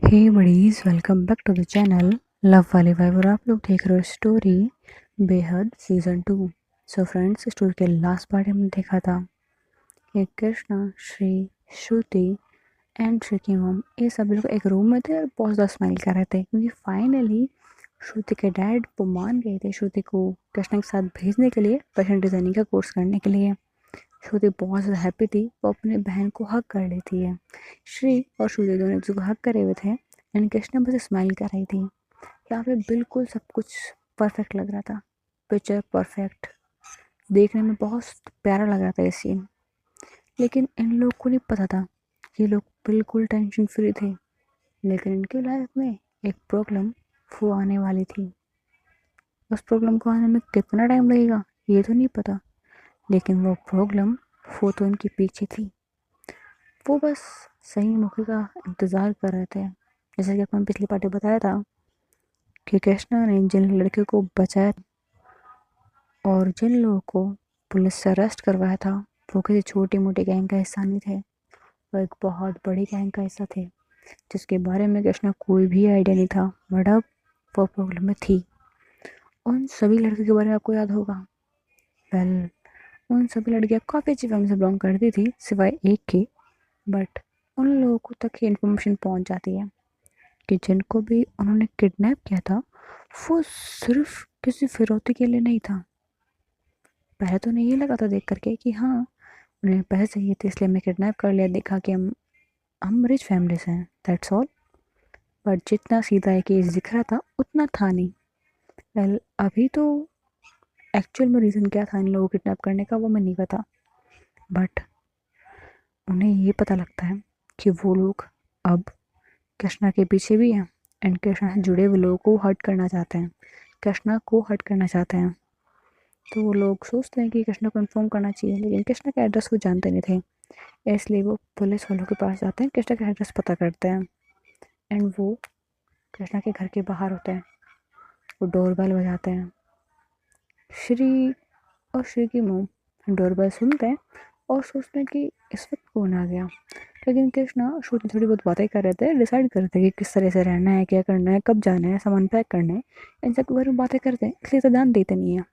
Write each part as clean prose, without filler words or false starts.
Hey buddies, welcome back to the channel love वाली vibe. और आप लोग देख रहे हो स्टोरी बेहद सीज़न 2। सो फ्रेंड्स, स्टोरी के लास्ट पार्ट में देखा था कि कृष्णा, श्री, श्रुति एंड श्री की मम ये सब लोग एक रूम में थे और बहुत ज़्यादा स्माइल कर रहे थे, क्योंकि फाइनली श्रुति के डैड वो मान गए थे श्रुति को कृष्णा के साथ भेजने के लिए फैशन डिज़ाइनिंग का कोर्स करने के लिए। श्रुति बहुत ज़्यादा हैप्पी थी, वो अपने बहन को हक कर लेती है। श्री और श्रुति दोनों एक दूसरे को हक करे हुए थे एंड कृष्णा बस स्माइल कर रही थी। यहाँ पे बिल्कुल सब कुछ परफेक्ट लग रहा था, पिक्चर परफेक्ट, देखने में बहुत प्यारा लग रहा था ये सीन। लेकिन इन लोग को नहीं पता था, ये लोग बिल्कुल टेंशन फ्री थे, लेकिन इनके लाइफ में एक प्रॉब्लम वो आने वाली थी। उस प्रॉब्लम को आने में कितना टाइम लगेगा ये तो नहीं पता, लेकिन वो प्रॉब्लम वो तो इनके पीछे थी। वो बस सही मौके का इंतज़ार कर रहे थे। जैसे कि अपन पिछली पार्टी बताया था कि कृष्णा ने जिन लड़के को बचाया और जिन लोगों को पुलिस से अरेस्ट करवाया था, वो किसी छोटी मोटी गैंग का हिस्सा नहीं थे, वो एक बहुत बड़ी गैंग का हिस्सा थे, जिसके बारे में कृष्णा कोई भी आइडिया नहीं था। बट अब वो प्रॉब्लम में थी। उन सभी लड़कियों के बारे में आपको याद होगा। वेल, उन सभी लड़कियां काफ़ी अच्छी फैमिली से बिलोंग करती थी सिवाय एक की। बट उन लोगों को तक ये इन्फॉर्मेशन पहुंच जाती है कि जिनको भी उन्होंने किडनैप किया था, वो सिर्फ किसी फिरौती के लिए नहीं था। पहले तो उन्हें ये लगा था देख करके कि हाँ, उन्हें पैसे चाहिए थे इसलिए मैं किडनैप कर लिया, देखा कि हम रिच फैमिली से हैं, दैट्स ऑल। बट जितना सीधा एक केस दिख रहा था उतना था नहीं। वेल, अभी तो एक्चुअल में रीज़न क्या था इन लोगों को किडनैप करने का वो मैं नहीं पता। बट उन्हें ये पता लगता है कि वो लोग अब कृष्णा के पीछे भी हैं एंड कृष्णा से जुड़े हुए लोगों को हर्ट करना चाहते हैं, कृष्णा को हर्ट करना चाहते हैं। तो वो लोग सोचते हैं कि कृष्णा को इन्फॉर्म करना चाहिए, लेकिन कृष्णा का एड्रेस वो जानते नहीं थे, इसलिए वो पुलिस वालों के पास जाते हैं, कृष्णा का एड्रेस पता करते हैं। एंड वो कृष्णा के घर के बाहर होते हैं, वो डोरबेल बजाते हैं। श्री और श्री की मोम डोरबेल सुनते हैं और सोचते हैं कि इस वक्त कौन आ गया। लेकिन कृष्णा श्रुति थोड़ी बहुत बातें कर रहे थे, डिसाइड कर रहे थे कि किस तरह से रहना है, क्या करना है, कब जाना है, सामान पैक करना है, इन सब के बारे में बातें करते हैं, इसलिए तो ध्यान देते नहीं है।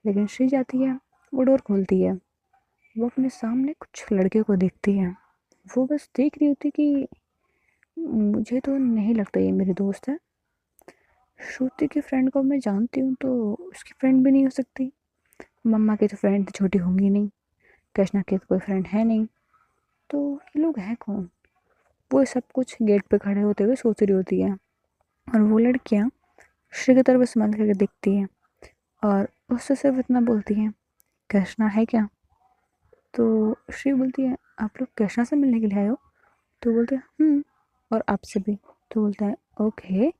लेकिन श्री जाती है, वो डोर खोलती है, वो अपने सामने कुछ लड़के को देखती है। वो बस देख रही होती कि मुझे तो नहीं लगता ये मेरी दोस्त है। श्रुति की फ्रेंड को मैं जानती हूँ तो उसकी फ्रेंड भी नहीं हो सकती। मम्मा की तो फ्रेंड छोटी होंगी नहीं, कृष्णा की तो कोई फ्रेंड है नहीं, तो ये लोग हैं कौन। वो सब कुछ गेट पे खड़े होते हुए सोच रही होती है। और वो लड़कियाँ श्री की तरफ इस्तेमाल करके देखती हैं और उससे सिर्फ इतना बोलती हैं, कृष्णा है क्या। तो श्री बोलती है, आप लोग कृष्णा से मिलने के लिए आए हो। तो बोलते हैं और आपसे भी। तो बोलता है ओके,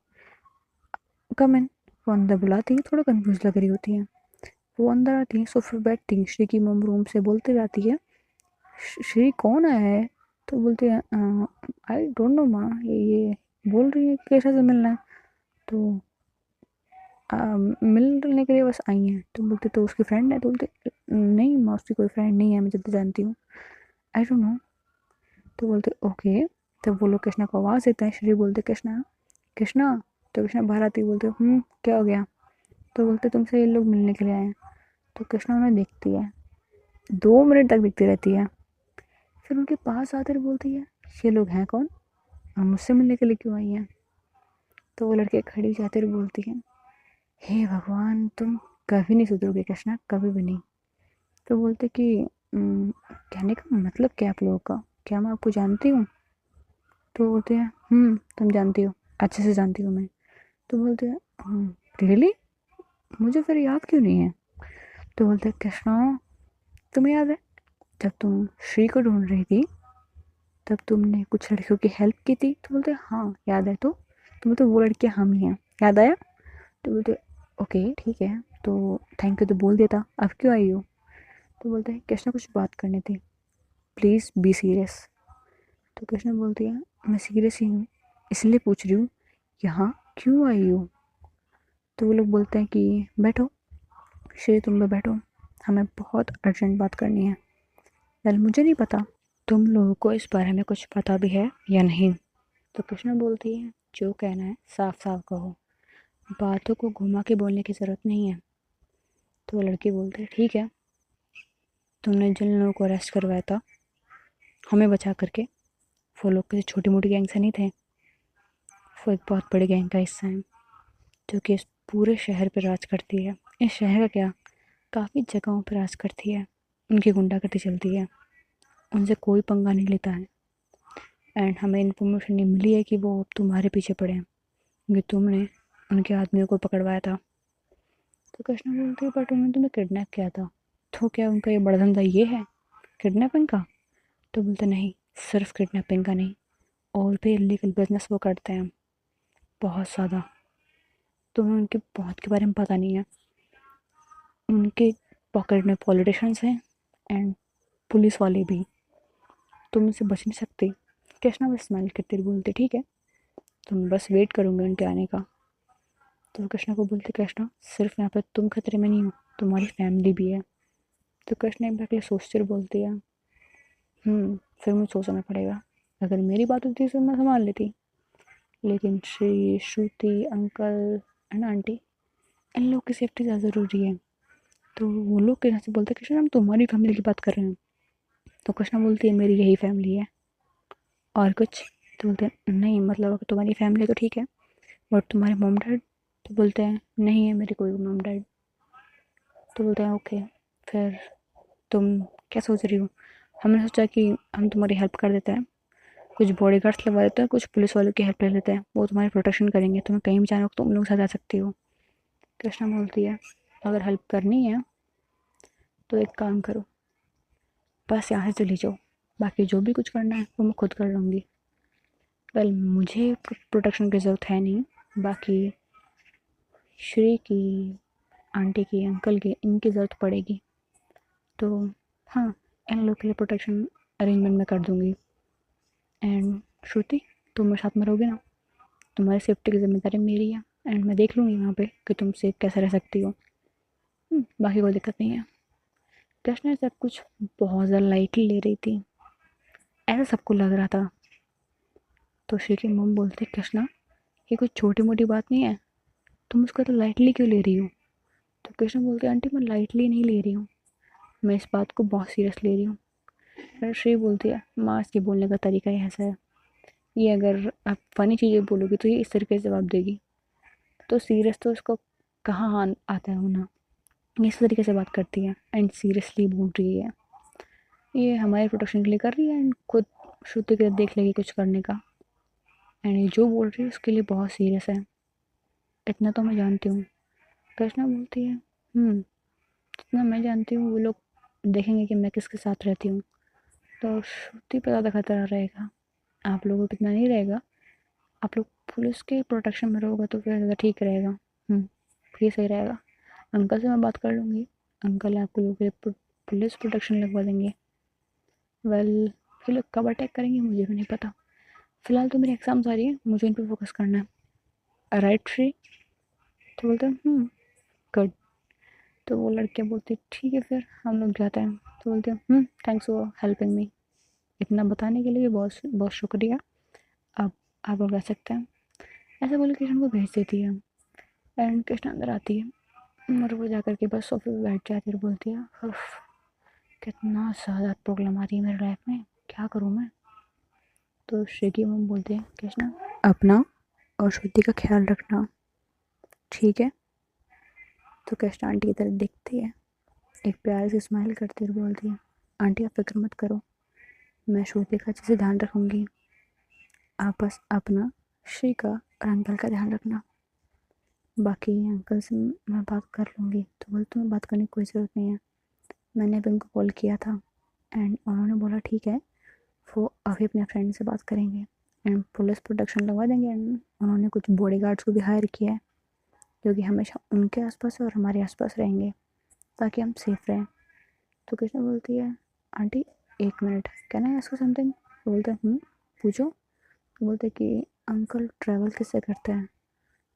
कम इन। वो अंदर बुलाती है, थोड़ा कंफ्यूज लग रही होती है। वो अंदर आती है, सोफे पर बैठती है, श्री की मम रूम से बोलते जाती है, श्री कौन आया है। तो बोलती है आई डोंट नो माँ, ये बोल रही है कैसा से मिलना है। तो मिलने के लिए बस आई हैं। तो बोलते तो उसकी फ्रेंड है। तो बोलते नहीं माँ, उसकी कोई फ्रेंड नहीं है, मैं जितना जानती हूँ, आई डोंट नो। तो बोलते ओके। तब वो लोग कृष्णा को आवाज़ देते हैं, श्री बोलते कृष्णा कृष्णा। तो कृष्णा बाहर आती बोलते क्या हो गया। तो बोलते तुमसे ये लोग मिलने के लिए आए हैं। तो कृष्णा उन्हें देखती है, 2 मिनट तक दिखती रहती है, फिर उनके पास आकर बोलती है, ये लोग हैं कौन और मुझसे मिलने के लिए क्यों आई हैं। तो वो लड़के खड़ी जाते हुए बोलती हैं, हे भगवान, तुम कभी नहीं सुधरोगे कृष्णा, कभी भी नहीं। तो बोलते कि कहने का मतलब क्या आप लोगों का, क्या मैं आपको जानती हूँ। तो बोलते हैं तुम जानती हो, अच्छे से जानती हूँ मैं। तो बोलते हैं रियली, मुझे फिर याद क्यों नहीं है। तो बोलते हैं कृष्णा, तुम्हें याद है जब तुम श्री को ढूंढ रही थी तब तुमने कुछ लड़कियों की हेल्प की थी। तो बोलते हाँ याद है। तो तुम्हें तो वो लड़कियाँ हम ही हैं, याद आया। तो बोलते ओके ठीक है, तो थैंक यू तो बोल देता, अब क्यों आई हो। तो बोलते हैं कृष्णा कुछ बात करनी थी, प्लीज़ बी सीरियस। तो कृष्णा बोलती है मैं सीरियस ही हूँ, इसलिए पूछ रही हूँ यहाँ क्यों आई हो। तो वो लोग बोलते हैं कि बैठो श्री, तुम भी बैठो, हमें बहुत अर्जेंट बात करनी है। वेल, मुझे नहीं पता तुम लोगों को इस बारे में कुछ पता भी है या नहीं, तो कृष्णा बोलती है जो कहना है साफ साफ कहो, बातों को घुमा के बोलने की ज़रूरत नहीं है। तो वो लड़की बोलती है ठीक है, तुमने जिन लोगों को अरेस्ट करवाया था हमें बचा करके, वो लोग किसी छोटी मोटी गैंग से नहीं थे, वो एक बहुत बड़ी गैंग का हिस्सा है जो कि इस पूरे शहर पर राज करती है। इस शहर का क्या, काफ़ी जगहों पर राज करती है, उनकी गुंडागर्दी चलती है, उनसे कोई पंगा नहीं लेता है। एंड हमें इन्फॉर्मेशन नहीं मिली है कि वो अब तुम्हारे पीछे पड़े हैं क्योंकि तुमने उनके आदमियों को पकड़वाया था। तो कृष्णा बोलती है बट उन्होंने तुम्हें किडनैप किया था, तो क्या उनका ये बड़ा धंधा ये है किडनैपिंग का? तो बोलते नहीं, सिर्फ किडनैपिंग का नहीं, और भी इलीगल बिजनेस वो करते हैं बहुत ज़्यादा। तुम्हें उनके बहुत के बारे में पता नहीं है। उनके पॉकेट में पॉलिटिशियंस हैं एंड पुलिस वाले भी, तुम उनसे बच नहीं सकते। कृष्णा बस स्माइल करते हुए बोलते ठीक है, तुम बस वेट करूँगी उनके आने का। तो कृष्णा को बोलते कृष्णा सिर्फ यहाँ पर तुम खतरे में नहीं हो, तुम्हारी फैमिली भी है। तो कृष्णा एक बार के लिए सोचते हुए बोलती है फिर मुझे सोचना पड़ेगा, अगर मेरी बात होती तो मैं संभाल लेती, लेकिन श्री श्रुति अंकल एंड आंटी, इन लोग की सेफ्टी ज़्यादा ज़रूरी है। तो वो लोग कहने से बोलते कृष्णा हम तुम्हारी फैमिली की बात कर रहे हैं। तो कृष्णा बोलती है मेरी यही फैमिली है, और कुछ? तो बोलते हैं नहीं, मतलब अगर तुम्हारी फैमिली तो ठीक है, बट तुम्हारे मॉम डैड? तो बोलते हैं नहीं है मेरे कोई मॉम डैड। तो बोलते हैं ओके, फिर तुम क्या सोच रही हो? हमने सोचा कि हम तुम्हारी हेल्प कर देते हैं, कुछ बॉडी गार्ड्स लगवा देते हैं, कुछ पुलिस वालों की हेल्प ले लेते हैं, वो तुम्हारी प्रोटेक्शन करेंगे, तुम्हें कहीं भी जाना हो तो तुम लोग साथ जा सकती हो। कृष्णा बोलती है अगर हेल्प करनी है तो एक काम करो, बस यहाँ से चली जाओ, बाकी जो भी कुछ करना है वो मैं खुद कर लूँगी। वेल मुझे प्रोटेक्शन की ज़रूरत है नहीं, बाकी श्री की, आंटी की, अंकल की, इनकी ज़रूरत पड़ेगी तो हाँ, इन लोग के लिए प्रोटेक्शन अरेंजमेंट मैं कर दूँगी। एंड श्रुति तुम मेरे साथ में रहोगे ना, तुम्हारी सेफ्टी की जिम्मेदारी मेरी है, एंड मैं देख लूँगी वहाँ पे कि तुम सेफ कैसे रह सकती हो। बाकी कोई दिक्कत नहीं है। कृष्णा सब कुछ बहुत ज़्यादा लाइटली ले रही थी, ऐसा सबको लग रहा था। तो श्री की मम बोलते कृष्णा ये कोई छोटी मोटी बात नहीं है, तुम उसको तो लाइटली क्यों ले रही हो? तो कृष्णा बोलते आंटी मैं लाइटली नहीं ले रही हूँ, मैं इस बात को बहुत सीरियस ले रही हूँ। फिर श्री बोलती है माँ इसके बोलने का तरीका ही ऐसा है, ये अगर आप फ़नी चीज़ें बोलोगी तो ये इस तरीके से जवाब देगी, तो सीरियस तो उसको कहाँ आता है होना, ये इस तरीके से बात करती है एंड सीरियसली बोल रही है, ये हमारे प्रोटेक्शन के लिए कर रही है एंड खुद श्रुति के देख लेगी कुछ करने का, एंड ये जो बोल रही है उसके लिए बहुत सीरियस है, इतना तो मैं जानती हूँ। कृष्णा बोलती है जितना मैं जानती हूँ वो लोग देखेंगे कि मैं किसके साथ रहती हूँ, तो श्रुति पर ज़्यादा खतरा रहेगा, आप लोगों को इतना नहीं रहेगा, आप लोग पुलिस के प्रोटेक्शन में रहोगे तो फिर ज़्यादा ठीक रहेगा। फिर सही रहेगा। अंकल से मैं बात कर लूँगी, अंकल आपको लोगों के लिए पुलिस प्रोटेक्शन लगवा देंगे। वेल फिर लोग कब अटैक करेंगे मुझे भी नहीं पता, फिलहाल तो मेरी एग्ज़ाम्स आ रही है, मुझे इन पर फोकस करना है। राइट श्री? तो बोलते हैं गुड। तो वो लड़कियाँ बोलती ठीक है फिर हम लोग जाते हैं। तो बोलते हैं थैंक्स फॉर हेल्पिंग मी, इतना बताने के लिए भी बहुत बहुत शुक्रिया, अब आप लोग रह सकते हैं। ऐसा बोल के कृष्ण को भेज देती है एंड कृष्ण अंदर आती है और वो जाकर के बस सोफे पे बैठ जाती है और बोलती है उफ, कितना ज़्यादा प्रॉब्लम आ रही है मेरी लाइफ में, क्या करूँ मैं? तो श्री की मम बोलते हैं कृष्णा अपना और श्रुति का ख्याल रखना, ठीक है? तो कृष्णा आंटी की तरफ देखती है, एक प्यार से स्माइल करती हुए बोलती है आंटी आप फिक्र मत करो, मैं श्रुति का अच्छे से ध्यान रखूँगी, आप बस अपना, श्री का और अंकल का ध्यान रखना, बाकी अंकल से मैं बात कर लूँगी। तो बोलते तुम्हें बात करने की कोई ज़रूरत नहीं है, मैंने अभी उनको कॉल किया था एंड उन्होंने बोला ठीक है, वो अभी अपने फ्रेंड से बात करेंगे एंड पुलिस प्रोटेक्शन लगवा देंगे, एंड उन्होंने कुछ बॉडी गार्ड्स को भी हायर किया है जो कि हमेशा उनके आसपास और हमारे आसपास रहेंगे ताकि हम सेफ रहें। तो कृष्णा बोलती है आंटी एक minute, can I ask you something? बोलते हैं पूछो। तो बोलते कि अंकल ट्रैवल किससे करते हैं?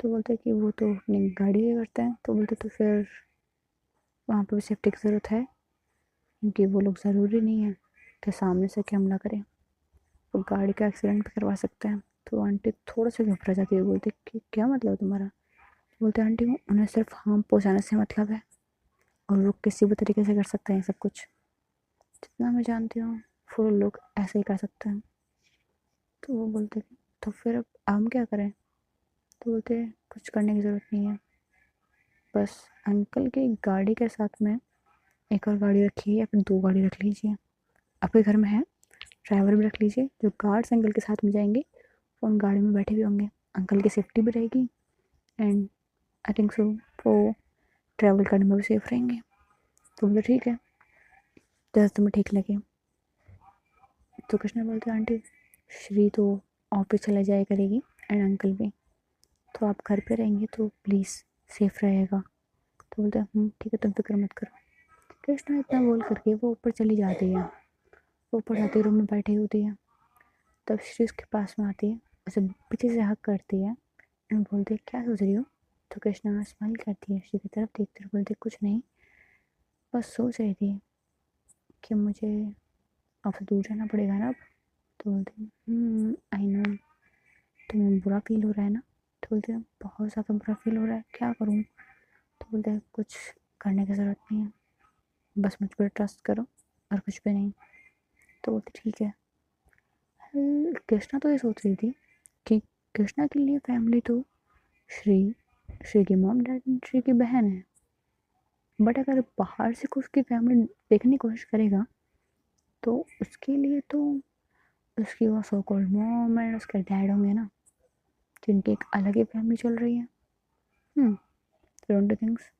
तो बोलते कि वो तो अपनी गाड़ी से करते हैं। तो बोलते तो फिर वहाँ पर भी सेफ्टी की ज़रूरत है क्योंकि वो लोग ज़रूरी नहीं है कि सामने से कि हमला करें, वो गाड़ी का एक्सीडेंट भी करवा सकते हैं। तो आंटी थोड़ा सा घबरा जाती है, बोलते कि क्या मतलब है तुम्हारा? बोलते आंटी उन्हें सिर्फ हार्म पहुँचाने से मतलब है, और वो किसी भी तरीके से कर सकते हैं सब कुछ। जितना मैं जानती हूँ फुल लोग ऐसे ही कर सकते हैं। तो वो बोलते तो फिर अब हम क्या करें? तो बोलते कुछ करने की ज़रूरत नहीं है, बस अंकल की गाड़ी के साथ में एक और गाड़ी रखिए या फिर 2 गाड़ी रख लीजिए। आपके घर में है, ड्राइवर भी रख लीजिए, जो गार्ड्स अंकल के साथ में जाएंगे वो उन गाड़ी में बैठे भी होंगे, अंकल की सेफ्टी भी रहेगी, एंड आई थिंक सो वो ट्रैवल करने में भी सेफ रहेंगे। तो बोले ठीक है, जैसे तुम्हें ठीक लगे। तो कृष्णा बोलते आंटी श्री तो ऑफिस चले जाया करेगी एंड अंकल भी, तो आप घर पे रहेंगे तो प्लीज़ सेफ रहेगा। तो बोलते ठीक है, तुम फिक्र मत करो। कृष्णा इतना बोल करके वो ऊपर चली जाती है। वो ऊपर जाती रूम में बैठी होती है, तब श्री उसके पास में आती है, उसे पीछे से हक करती है एंड बोलती है क्या सोच रही हो? तो कृष्णा स्माइल करती है, श्री की तरफ देखती है, बोलती कुछ नहीं, बस सोच रही थी कि मुझे आपसे दूर जाना पड़ेगा ना अब। तो बोलती आई नो, तुम्हें बुरा फील हो रहा है ना? तो बोलते हैं बहुत ज़्यादा बुरा फील हो रहा है, क्या करूँ? तो बोलते हैं कुछ करने की ज़रूरत नहीं है, बस मुझ पर ट्रस्ट करो और कुछ भी नहीं। तो बोलते ठीक है। कृष्णा तो ये सोच रही थी कि कृष्णा के लिए फैमिली तो श्री, श्री की मॉम डैड, श्री की बहन है, बट अगर बाहर से कुछ की फैमिली देखने की कोशिश करेगा तो उसके लिए तो उसकी वो सो कॉल्ड मॉम एंड उसके डैड होंगे ना, जिनकी एक अलग ही फैमिली चल रही है। डोंट यू थिंक्स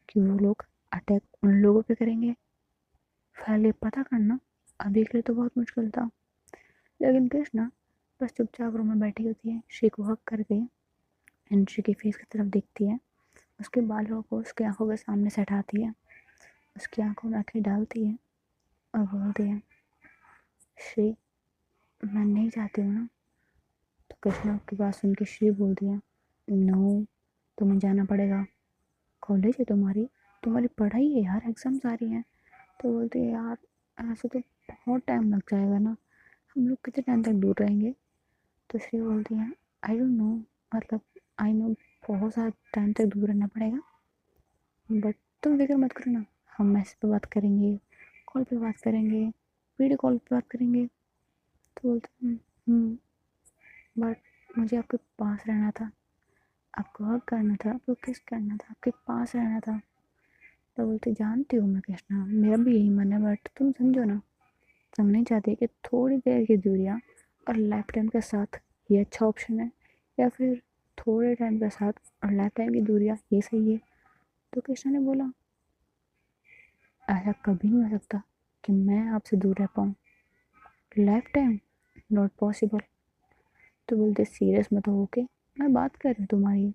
कि वो लोग अटैक उन लोगों पे करेंगे? पहले पता करना, अभी के लिए तो बहुत मुश्किल था। लेकिन कृष्णा बस चुपचाप रूम में बैठी होती है, श्री को हक करके एंड श्री की फेस की तरफ देखती है, उसके बालों को उसकी आंखों के सामने से हटाती है, उसकी आंखों में आंखें डालती है और बोलती है श्री मैं नहीं चाहती हूँ ना। तो कृष्णा की बात सुन के श्री बोलती है नो, तुम्हें जाना पड़ेगा, कॉलेज है तुम्हारी, तुम्हारी पढ़ाई है यार, एग्जाम्स आ रही हैं। तो बोलती है यार ऐसे तो बहुत टाइम लग जाएगा ना, हम लोग कितने टाइम तक दूर रहेंगे? तो श्री बोलती है आई डोंट नो, मतलब आई नो बहुत सारा टाइम तक दूर रहना पड़ेगा, बट तुम फिक्र मत करो ना, हम मैसेज पे बात करेंगे, कॉल पे बात करेंगे, वीडियो कॉल पे बात करेंगे। तो बोलते बट मुझे आपके पास रहना था, आपको हक करना था, आपको किस करना था, आपके पास रहना था। तो बोलते जानती हूँ मैं कृष्णा, मेरा भी यही मन है, बट तुम समझो ना, तुम नहीं चाहते कि थोड़ी देर की दूरियाँ और लाइफ टाइम के साथ ये अच्छा ऑप्शन है, या फिर थोड़े टाइम के साथ और लाइफ टाइम की दूरियाँ ये सही है? तो कृष्णा ने बोला ऐसा कभी नहीं हो सकता कि मैं आपसे दूर रह पाऊँ, लाइफ टाइम नॉट पॉसिबल। तो बोलते सीरियस मत हो के, मैं बात कर रही हूँ तुम्हारी,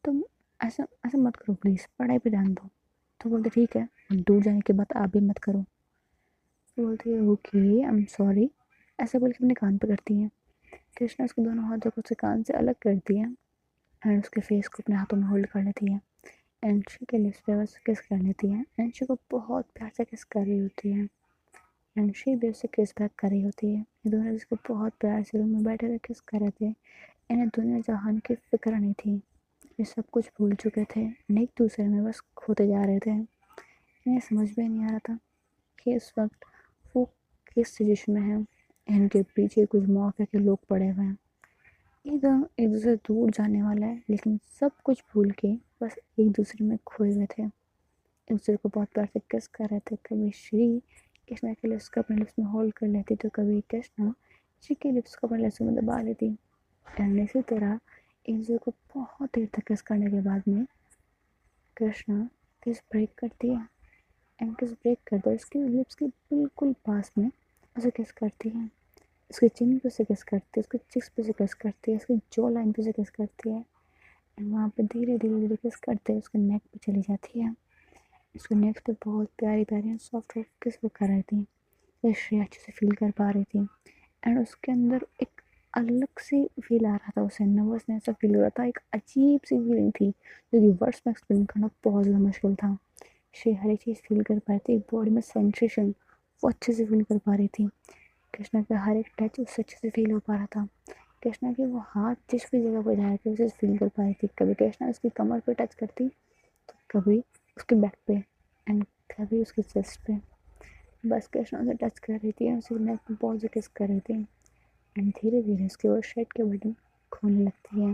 तुम ऐसा ऐसा मत करो प्लीज़, पढ़ाई पे ध्यान दो। तो बोलते ठीक है, दूर जाने के बाद आप भी मत करो। तो बोलती है ओके आई एम सॉरी, ऐसा बोल के अपने कान पे करती हैं। कृष्णा उसके दोनों हाथों को उसके कान से अलग करती है एंड उसके फेस को अपने हाथों में होल्ड कर लेती है एंड शी के लिप्स पे बस किस कर लेती है एंड शी को बहुत प्यार से किस कर रही होती है एंड शी भी उससे किस बैक कर रही होती है। ये दोनों जिसको बहुत प्यार से रूम में बैठे हुए किस कर रहे थे, इन्हें दुनिया जहान की फिक्र नहीं थी, ये सब कुछ भूल चुके थे, एक दूसरे में बस खोते जा रहे थे। इन्हें समझ में नहीं आ रहा था कि इस वक्त वो किस सिचुएशन में है, इनके पीछे कुछ माफिया के लोग पड़े हुए हैं, एकदम एक दूसरे से दूर जाने वाला है, लेकिन सब कुछ भूल के बस एक दूसरे में खोए हुए थे, एक दूसरे को बहुत प्यार से किस कर रहे थे। कभी श्री कृष्णा के लिप्स को अपने लिप्स में होल्ड कर लेती, तो कभी कृष्णा श्री के लिप्स को अपने लिप्स में दबा लेती एंड इसी तरह एक दूसरे को बहुत देर तक किस करने के बाद में कृष्णा किस ब्रेक करती है एंड किस ब्रेक करते है उसके लिप्स के बिल्कुल पास में उसे किस करती है, उसके चिन पे से किस करती है, उसके चिक्स पे से किस करती है, उसकी जॉ लाइन पे से किस करती है एंड वहाँ पे धीरे धीरे धीरे किस करते हैं उसके नेक पे चली जाती है। उसके नेक पे बहुत प्यारी प्यारी सॉफ्ट किस वो कर रही थी, तो श्रेया अच्छे से फील कर पा रही थी एंड उसके अंदर एक अलग सी फील आ रहा था, उसे नर्वसनेस सा फील हो रहा था, एक अजीब सी फीलिंग थी जो कि वर्ड्स में एक्सप्लेन करना बहुत ज़्यादा मुश्किल था। श्रेया हर एक चीज़ फील कर पा रही थी, बॉडी में सेंसेशन वो अच्छे से फील कर पा रही थी, कृष्णा का हर एक टच उससे अच्छे से फील हो पा रहा था। कृष्णा की वो हाथ जिस भी जगह पर जाए थे उसे फील कर पाई थी। कभी कृष्णा उसकी कमर पे टच करती, तो कभी उसके बैक पे, एंड कभी उसकी चेस्ट पे। बस कृष्णा उसे टच कर रही थी, उसे नेक पे बहुत किस कर रही थी, एंड धीरे धीरे उसके वो शर्ट के बटन खोलने लगती है।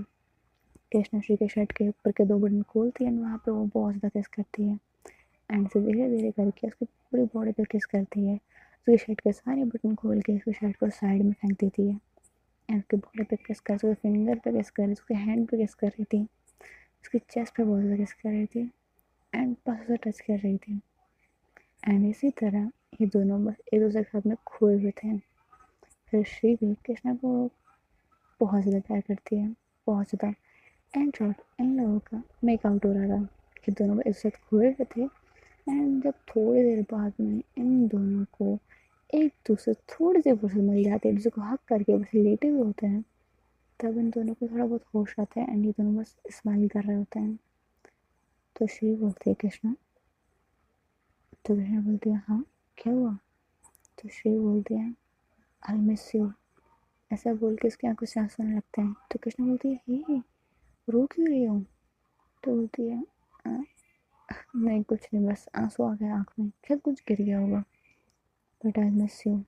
कृष्णा श्री के शर्ट के ऊपर के 2 बटन खोलती है, एंड वहाँ पे वो बहुत ज़्यादा किस करती है, एंड उसे धीरे धीरे करके उसकी पूरी बॉडी पे किस करती है। उसके शर्ट के सारे बटन खोल के उसके शर्ट को साइड में फेंक देती है, एंड उसके बॉडी पे किस कर, उसके फिंगर पे किस कर रही थी, उसके हैंड पे किस कर रही थी, उसकी चेस्ट पे बहुत ज़्यादा किस कर रही थी, एंड बस उसे टच कर रही थी। एंड इसी तरह ये दोनों बस एक दूसरे के साथ में खोए हुए थे। फिर श्री भी कृष्णा को बहुत ज़्यादा प्यार करती है, बहुत ज़्यादा। एंड शॉर्ट इन लोगों का मेकआउट हो रहा था, ये दोनों एक साथ खोए हुए थे। एंड जब थोड़ी देर बाद में इन दोनों को एक दूसरे थोड़ी सी फुर्सत मिल जाती है, दूसरे को हक करके बस लेटे हुए होते हैं, तब इन दोनों को थोड़ा बहुत होश आता है, एंड ये दोनों बस स्माइल कर रहे होते हैं। तो श्री बोलती है कृष्णा, तो कृष्णा बोलती है हाँ क्या हुआ। तो श्री बोलती है आई मिस यू। ऐसा बोल के उसकी आंखों से आंसू आने लगते हैं। तो कृष्णा बोलती है हे रो क्यों रही हो। तो बोलती है नहीं कुछ नहीं, बस आंसू आ गया आँख में, शायद कुछ गिर गया होगा, बट आई मिस यू।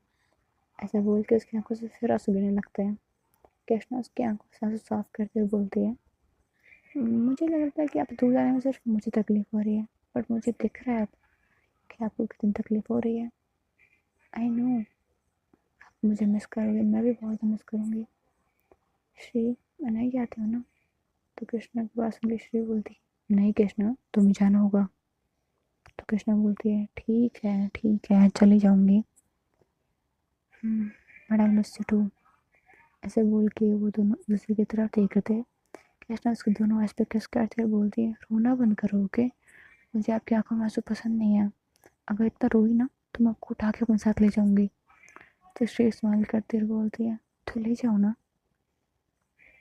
ऐसा बोल के उसकी आंखों से फिर आंसू गिरने लगते हैं। कृष्णा उसकी आंखों से आंसू साफ करते हुए बोलती है मुझे लगता है कि आप दूर जाने में सिर्फ मुझे तकलीफ हो रही है, बट मुझे दिख रहा है कि आपको कितनी तकलीफ हो रही है। आई नो आप मुझे मिस करोगे, मैं भी बहुत मिस करूँगी। श्री मैं नहीं आती हूँ ना। तो कृष्णा की बात सुन के श्री बोलती नहीं कृष्णा तुम्हें जाना होगा। तो कृष्णा बोलती है ठीक है चली जाऊँगी, but I miss you too. ऐसे बोल के वो दोनों दूसरे की तरफ देख रहे थे। कृष्णा उसके दोनों आइस पे किस करती है और बोलती है रोना बंद करो ओके, मुझे आपकी आंखों में आंसू पसंद नहीं है, अगर इतना रोई ना तो मैं आपको उठा के अपने साथ ले जाऊंगी। तो श्री स्माइल करती है और बोलती है तो ले जाओ ना।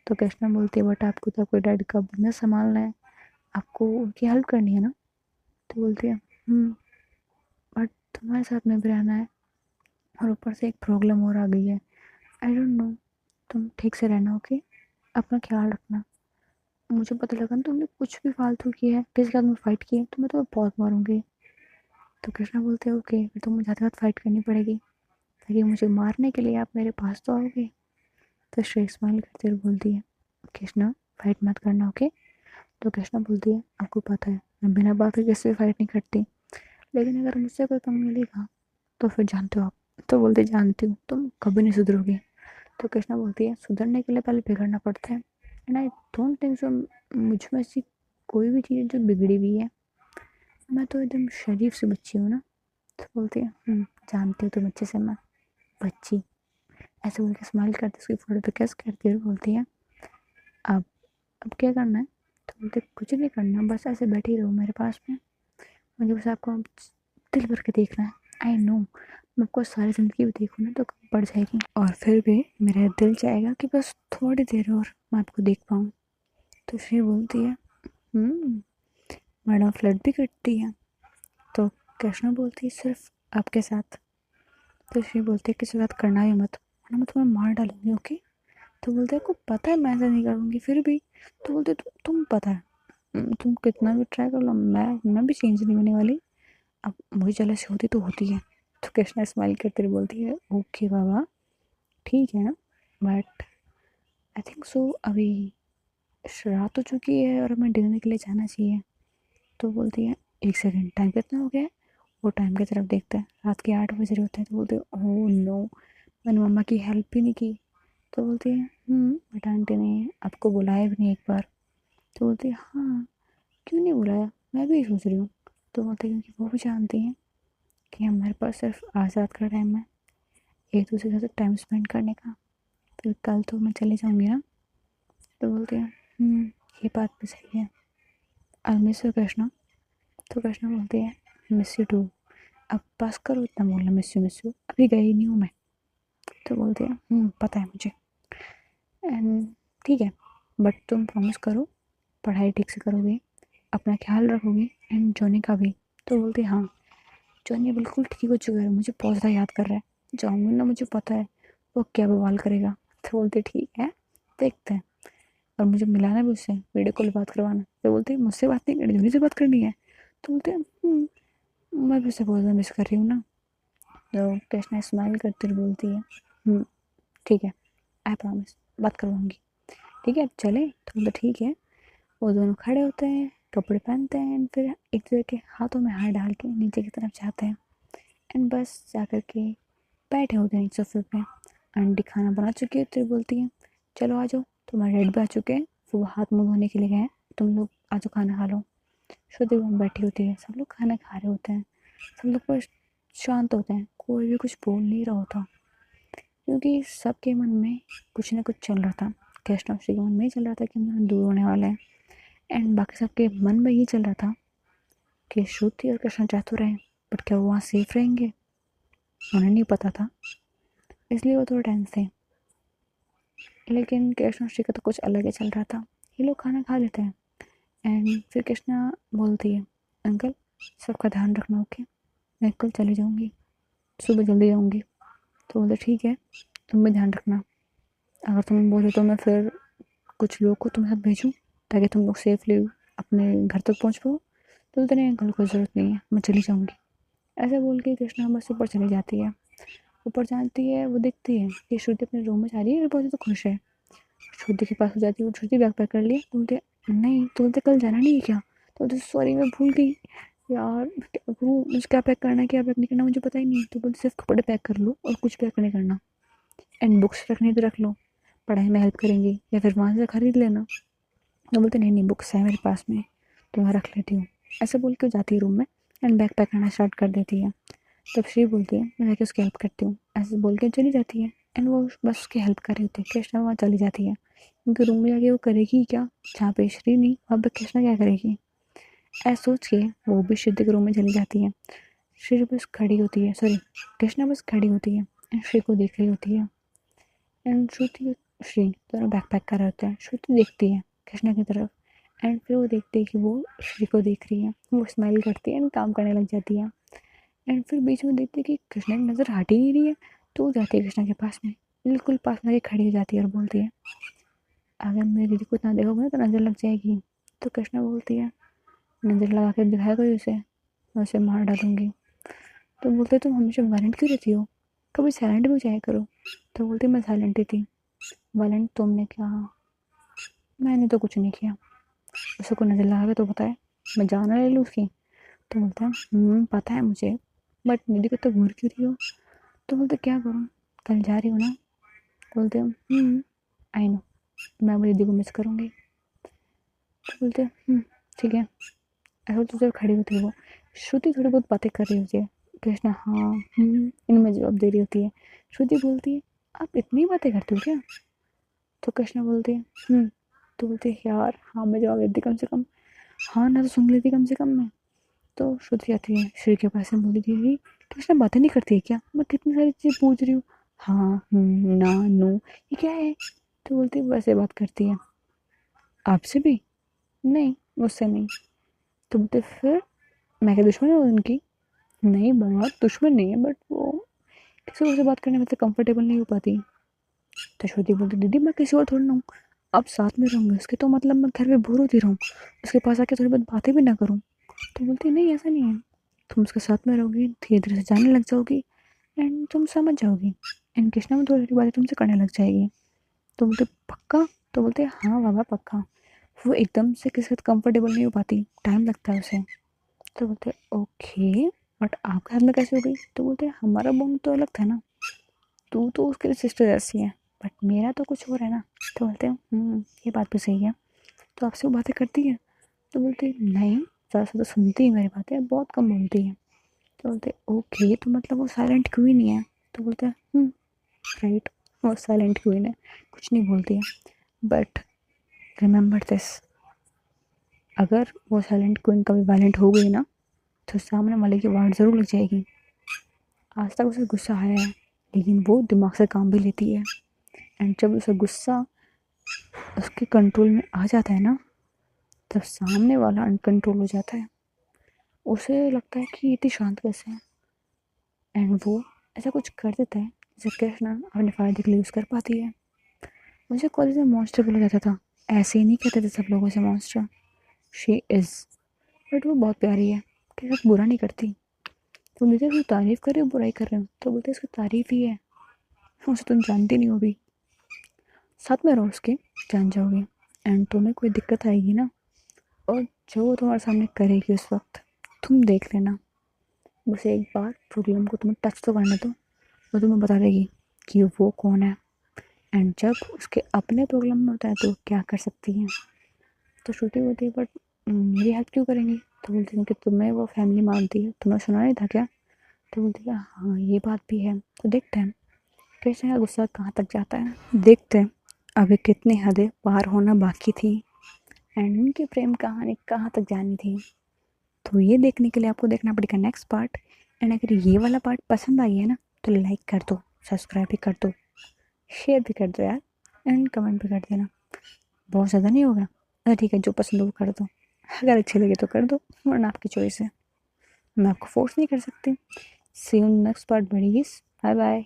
तो कृष्णा बोलती है बट आपको तो आपके डैडी का बिजनेस संभालना है, आपको उनकी हेल्प करनी है ना। तो बोलती है बट तुम्हारे साथ में भी रहना है, और ऊपर से एक प्रॉब्लम और आ गई है, आई डोंट नो, तुम ठीक से रहना ओके, अपना ख्याल रखना। मुझे पता लगा ना तुमने कुछ भी फालतू किया है, किसी के साथ में फाइट की है, तो मैं तुम्हें बहुत मारूंगी। तो कृष्णा बोलते हैं ओके फिर तो मुझे साथ फाइट करनी पड़ेगी, ताकि मुझे मारने के लिए आप मेरे पास तो आओगे। तो श्रेय स्माइल करते हुए बोलती है कृष्णा फाइट मत करना ओके। तो कृष्णा बोलती है आपको पता है मैं बिना बात के किसी से फाइट नहीं करती, लेकिन अगर मुझसे कोई कम मिलेगा तो फिर जानते हो आप। तो बोलते जानती हूँ तुम कभी नहीं सुधरोगी। तो कृष्णा बोलती है सुधरने के लिए पहले बिगड़ना पड़ता है, and I don't think so मुझ में ऐसी कोई भी चीज़ जो बिगड़ी हुई है, मैं तो एकदम शरीफ सी बच्ची हूँ ना। तो बोलती है जानती हूँ तुम अच्छे से, मैं बच्ची। ऐसे बोल के स्माइल करती उसकी फोटो पे किस करती है और बोलती है अब अब क्या करना है। तो बोलते कुछ नहीं करना, बस ऐसे बैठी रहो मेरे पास में, मुझे बस आपको दिल भर के देखना है। आई नो मैं आपको सारी ज़िंदगी भी देखूँ ना तो कम पड़ जाएगी, और फिर भी मेरा दिल चाहेगा कि बस थोड़ी देर और मैं आपको देख पाऊँ। तो श्री बोलती है मैडम फ्लर्ट भी करती है। तो कृष्णा बोलती है सिर्फ आपके साथ। तो श्री बोलती है किसी बात करना ही मत वरना मैं तुम्हें मार डालूंगी ओके। तो बोलते हैं को पता है मैं ऐसा नहीं करूँगी फिर भी। तो बोलते तुम पता है तुम कितना भी ट्राई कर लो मैं भी चेंज नहीं होने वाली, अब मुझे जेलसी होती तो होती है। तो कृष्णा स्माइल करते हुए बोलती है ओके बाबा ठीक है, बट आई थिंक सो अभी रात हो चुकी है और हमें डिनर के लिए जाना चाहिए। तो बोलती है एक सेकेंड टाइम कितना हो गया है। वो टाइम की तरफ देखते हैं रात के 8 बज रहे होते हैं। तो बोलते हैं ओह नो मैंने मम्मा की हेल्प भी नहीं की। तो बोलती है बट आंटी ने आपको बुलाया भी नहीं एक बार। तो बोलती है हाँ क्यों नहीं बुलाया, मैं भी सोच रही हूँ। तो बोलते हैं क्योंकि वो भी जानती हैं कि हमारे पास सिर्फ आज रात का टाइम है एक दूसरे के साथ टाइम स्पेंड करने का, फिर कल तो मैं चली जाऊँगी ना। तो बोलती है ये बात भी सही है, आई मिस यू कृष्णा। तो कृष्णा बोलती है मिस यू टू। अब बस करो इतना बोलना मिस यू अभी गई नहीं हूँ मैं। तो बोलती है पता है मुझे, एंड ठीक है बट तुम प्रॉमिस करो पढ़ाई ठीक से करोगे, अपना ख्याल रखोगे, एंड जॉनी का भी। तो बोलती है हाँ जॉनी बिल्कुल ठीक हो चुका है, मुझे बहुत ज़्यादा याद कर रहा है, जाऊँगी ना मुझे पता है वो क्या बवाल करेगा। तो बोलते ठीक है देखते हैं। और मुझे मिलाना भी उससे, वीडियो कॉल बात करवाना। तो बोलती है मुझसे बात नहीं करनी, जूही से बात करनी है। तो बोलते हैं मैं भी उससे बहुत ज़्यादा मिस कर रही हूँ ना। तो कृष्णा स्माइल करती हुए बोलती है ठीक है, आई प्रॉमिस, बात करवाऊँगी। ठीक है अब चले? तो बोलते ठीक है। वो दोनों खड़े होते हैं, कपड़े पहनते हैं, एंड फिर एक दूसरे के हाथों में हाथ डाल के नीचे की तरफ जाते हैं। एंड बस जा कर के बैठे होते हैं सोफे पे। आंटी खाना बना चुकी होती है, बोलती है चलो आ जाओ, तुम्हारे डैड भी आ चुके हैं, वो हाथ मुँह धोने के लिए गए हैं, तुम लोग आ जाओ खाना खा लो। श्रुति वहाँ बैठी होती है, सब लोग खाना खा रहे होते हैं, सब लोग बस शांत होते हैं, कोई भी कुछ बोल नहीं रहा होता, क्योंकि सबके मन में कुछ ना कुछ चल रहा था। कृष्णा के मन में ही चल रहा था कि हम दोनों दूर होने वाले हैं, एंड बाकी सबके मन में ये चल रहा था कि श्रुति और कृष्णा जा तो रहे हैं, बट क्या वो वहाँ सेफ रहेंगे? उन्हें नहीं पता था, इसलिए वो थोड़ा टेंस थे। लेकिन कृष्णा श्री का तो कुछ अलग ही चल रहा था। ये लोग खाना खा लेते हैं, एंड फिर कृष्णा बोलती है अंकल सबका ध्यान रखना, ओके? मैं कल चली जाऊँगी, सुबह जल्दी जाऊँगी। तो बोलते ठीक है, तुम भी ध्यान रखना, अगर तुम बोले तो मैं फिर कुछ लोग को तुम्हारे साथ भेजूँ ताकि तुम लोग सेफली अपने घर तक पहुँच पाओ। तो बोलते नहीं अंकल, कोई ज़रूरत नहीं है, मैं चली जाऊँगी। ऐसा बोल के कृष्णा बस ऊपर चली जाती है। ऊपर जाती है, वो देखती है कि श्रुति अपने रूम में जा रही है और बहुत ज़्यादा खुश है। श्रुति के पास हो जाती है, वो श्रुति बैग पैक कर लिया। तो बोलते नहीं, तो बोलते कल जाना नहीं है क्या? तो बोलते सॉरी मैं भूल गई यार, वो मुझे क्या पैक करना है क्या पैक नहीं करना मुझे पता ही नहीं। तो बोलते सिर्फ कपड़े पैक कर लो और कुछ पैक नहीं करना, एंड बुक्स रखनी तो रख लो, पढ़ाई में हेल्प करेंगी, या फिर वहाँ से खरीद लेना। तो बोलते नहीं नहीं, बुक्स है मेरे पास में, तो मैं रख लेती हूँ। ऐसे बोल के वो जाती है रूम में, एंड बैग पैक करना स्टार्ट कर देती है। तब श्री बोलती है मैं जाके उसकी हेल्प करती हूँ, ऐसे बोल के चली जाती है। एंड वो बस उसकी हेल्प कर रही होती है, कृष्णा वहाँ चली जाती है, क्योंकि रूम में जाके वो करेगी क्या जहाँ पे श्री नहीं, वहाँ पे कृष्णा क्या करेगी? ऐसा सोच के वो भी श्रुति के रूम में चली जाती है। श्री बस खड़ी होती है, सॉरी कृष्णा बस खड़ी होती है एंड श्री को देख रही होती है। एंड श्रुति श्री दोनों बैग पैक कर रहे होते हैं। श्रुति देखती है कृष्णा की तरफ, एंड फिर वो देखती है कि वो श्री को देख रही है, वो स्माइल करती है एंड काम करने लग जाती है। एंड फिर बीच में देखती है कि कृष्णा की नज़र हट ही नहीं रही है, तो वो जाती है कृष्णा के पास में, बिल्कुल पास में खड़ी हो जाती है और बोलती है अगर मेरी दीदी को इतना देखोगे ना तो नज़र लग जाएगी। तो कृष्णा बोलती है नज़र लगा के दिखाया कोई उसे, मैं उसे मार डालूंगी। तो बोलते तुम हमेशा वायलेंट क्यों रहती हो, कभी साइलेंट भी हो जाया करो। तो बोलती मैं साइलेंट ही थी। वायलेंट तुमने कहा, मैंने तो कुछ नहीं किया। उसे को नज़र लगा के तो बताए, मैं जान ले लूँ उसकी। तो बोलता है पता है मुझे, बट दीदी को तो घूर क्यों रही हो? तो बोलते क्या करूँ, कल जा रही हूँ ना। तो बोलते आई नो, मैं अपनी दीदी को मिस करूँगी। तो बोलते ठीक है। ऐसा तो जब खड़ी होती है वो, श्रुति थोड़ी बहुत बातें कर रही होती है, कृष्णा हाँ इनमें जवाब दे रही होती है। श्रुति बोलती है आप इतनी बातें करते हो क्या? तो कृष्णा बोलती है तो बोलती है यार हाँ मैं जवाब देती कम से कम, हाँ ना तो सुन लेती कम से कम मैं। तो श्रुति आती है श्री के पास में, बोली दीदी कृष्णा बातें नहीं करती है क्या, मैं कितनी सारी चीज़ें पूछ रही हूँ, हाँ ना नो, ये क्या है? तो बोलती है वैसे बात करती है। आपसे भी? नहीं, मुझसे नहीं। तो बोलते फिर मैं क्या दुश्मन हूँ उनकी? नहीं बाबा दुश्मन नहीं है, बट वो किसी और से बात करने में तो कंफर्टेबल नहीं हो पाती। तो श्रुति बोलती दीदी मैं किसी और थोड़ी ना हूँ, अब साथ में रहूँगी उसके, तो मतलब मैं घर में बोर होती रहूँ, उसके पास आके थोड़ी बहुत बातें भी ना करूँ? तो बोलती नहीं ऐसा नहीं है, तुम उसके साथ में रहोगी, धीरे धीरे से जानने लग जाओगी, एंड तुम समझ जाओगी, एंड कृष्णा में थोड़ी थोड़ी बातें तुमसे करने लग जाएगी। तो बोलते पक्का? तो बोलते हाँ बाबा पक्का। वो एकदम से किसी के साथ कंफर्टेबल नहीं हो पाती, टाइम लगता है उसे। तो बोलते ओके, बट आपके हाथ में कैसे हो गई? तो बोलते हमारा बॉन्ड तो अलग था ना, तू तो उसके लिए सिस्टर जैसी है, बट मेरा तो कुछ और है ना। तो बोलते ये बात भी सही है। तो आपसे वो बातें करती है? तो बोलते नहीं, ज़्यादा से तो सुनती है मेरी बातें, बहुत कम बोलती है। तो बोलते ओके, तो मतलब वो साइलेंट क्वीन ही है? तो बोलते हैं राइट, वो साइलेंट क्वीन है, कुछ नहीं बोलती है। बट रिमेंबर दिस, अगर वो साइलेंट क्वीन कभी वायलेंट हो गई ना, तो सामने वाले की वाट ज़रूर लग जाएगी। आज तक उसे गुस्सा आया है, लेकिन वो दिमाग से काम भी लेती है, एंड जब उसे गुस्सा उसके कंट्रोल में आ जाता है ना, तब सामने वाला अनकंट्रोल हो जाता है। उसे लगता है कि ये इतनी शांत कैसे है, एंड वो ऐसा कुछ कर देता है जिसे कृष्णा अपने फ़ायदे के लिए यूज़ कर पाती है। मुझे कॉलेज में मॉन्स्टर बोला जाता था। ऐसे ही नहीं कहते थे सब लोगों से मॉन्स्टर। शी इज़, बट वो बहुत प्यारी है, कि सब बुरा नहीं करती। तुम मुझे उसकी तारीफ़ कर रहे हो बुराई कर रहे हो, तो बोलते उसकी तारीफ़ ही है, उसे तुम जानती नहीं हो भी। साथ में रहो उसके, जान जाओगे, एंड तुम्हें कोई दिक्कत आएगी ना, और जो वो तुम्हारे सामने करेगी उस वक्त तुम देख लेना। बस एक बार प्रॉब्लम को तुम्हें टच तो करने दो, वो तुम्हें बता देगी कि वो कौन है, एंड जब उसके अपने प्रॉब्लम में होता है तो क्या कर सकती हैं। तो श्रुति बोलती है, बट मेरी हेल्प क्यों करेंगी? तो बोलती है कि तुम्हें वो फैमिली मानती है, तुम्हें सुना नहीं था क्या? तो बोलती है हाँ ये बात भी है। तो देखते हैं कृष्ण का गुस्सा कहाँ तक जाता है, देखते हैं अभी कितनी हदें पार होना बाकी थी, एंड उनकी प्रेम कहानी कहाँ तक जानी थी। तो ये देखने के लिए आपको देखना पड़ेगा नेक्स्ट पार्ट। एंड अगर ये वाला पार्ट पसंद आई है ना, तो लाइक कर दो, सब्सक्राइब भी कर दो, शेयर भी कर दो यार, एंड कमेंट भी कर देना। बहुत ज़्यादा नहीं होगा, अच्छा ठीक है, जो पसंद हो वो कर दो, अगर अच्छी लगे तो कर दो, वरना आपकी चॉइस है, मैं आपको फोर्स नहीं कर सकती। See you next part buddies, bye bye.